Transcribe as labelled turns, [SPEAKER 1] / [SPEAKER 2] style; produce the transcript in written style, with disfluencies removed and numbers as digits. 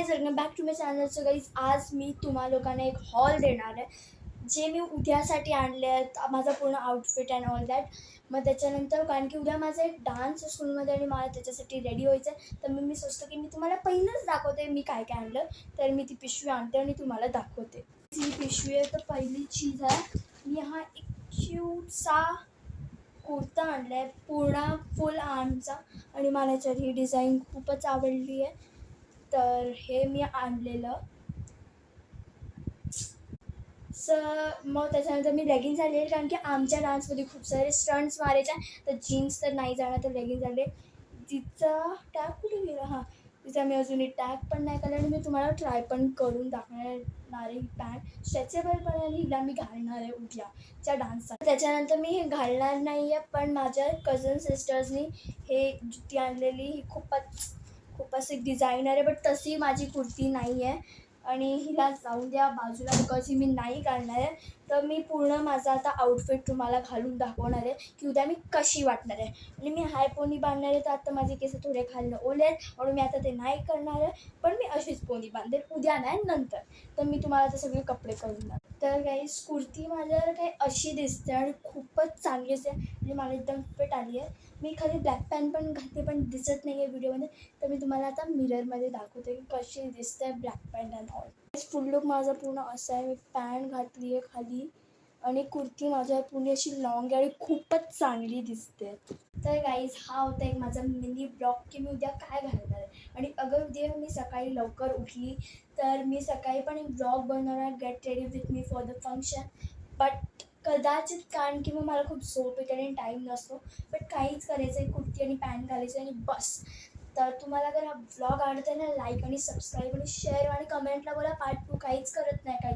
[SPEAKER 1] Guys, welcome back to my channel. So guys, आज मी तुम्हा लोकांना एक हॉल देणार आहे, जे मी उद्यासाठी आणले आहेत. माझा पूर्ण आउटफिट अँड ऑल दॅट. मग त्याच्यानंतर कारण की उद्या माझा एक डान्स स्कूलमध्ये आणि मला त्याच्यासाठी रेडी व्हायचं आहे, तर मी सोचतो की मी तुम्हाला पहिलंच दाखवते मी काय काय आणलं. तर मी ती पिशवी आणते आणि तुम्हाला दाखवते. ही पिशवी आहे. तर पहिली चीज आहे, मी हा एक क्यूटसा कुर्ता आणला आहे, पूर्ण फुल आर्मचा. आणि मला याच्यात ही डिझाईन खूपच आवडली आहे, तर हे मी आणलेलं. मग त्याच्यानंतर मी लेगिन्स आणलेली, कारण की आमच्या डान्समध्ये खूप सारे स्टंट्स मारायचे, तर जीन्स तर नाही जाणार, तर लेगिन्स आणले. तिचा टॅग कुठे गेला? हां, तिचा मी अजूनही टॅग पण नाही केला आणि मी तुम्हाला ट्राय पण करून दाखवणार आहे. पॅन्ट स्ट्रेचेबल पण आणि हिला मी घालणार आहे उद्याच्या डान्ससाठी. त्याच्यानंतर मी हे घालणार नाही आहे, पण माझ्या कझन सिस्टर्सनी हे जुती आणलेली. ही खूपच एक डिझायनर आहे, बट तशी माझी कुर्ती नाही आहे आणि हिला जाऊन द्या बाजूला, बिकॉज ही मी नाही घालणार आहे. तर मी पूर्ण माझा आता आउटफिट तुम्हाला घालून दाखवणार आहे की उद्या मी कशी वाटणार आहे. आणि मी हाय पोनी बांधणार आहे, तर आता माझे केस थोडे खाल्लं ओले आहेत म्हणून मी आता ते नाही करणार आहे, पण मी अशीच पोनी बांधेल, उद्या नाही नंतर. तर मी तुम्हाला ते सगळे कपडे करून दाखव. तर गाईस, कुर्ती माझ्यावर काही अशी दिसते आणि खूपच चांगली असते, म्हणजे मला एकदम फिट आली आहे. मी खाली ब्लॅक पॅन्ट पण घालते, पण दिसत नाही आहे व्हिडिओमध्ये, तर मी तुम्हाला आता मिररमध्ये दाखवते की कशी दिसते black pant and all. Full look माझा पूर्ण असा आहे. मी पॅन्ट घातली आहे खाली आणि कुर्ती माझ्या पूर्ण अशी लॉंग आहे आणि खूपच चांगली दिसते. तर गाईज, हा होता एक माझा मिनी ब्लॉग की मी उद्या काय घालणार आहे. आणि अगर उद्या मी सकाळी लवकर उठली तर मी सकाळी पण एक ब्लॉग बनवणार, get ready with me for the function. But कदाचित, कारण की मग मला खूप झोप येते आणि टाईम नसतो, बट काहीच करायचं आहे, कुर्ती आणि पॅन्ट घालायचं आणि बस. तर तुम्हाला जर हा ब्लॉग आवडत आहे ना, लाईक आणि सबस्क्राईब आणि शेअर आणि कमेंटला बोला पार्ट 2. काहीच करत नाही काही.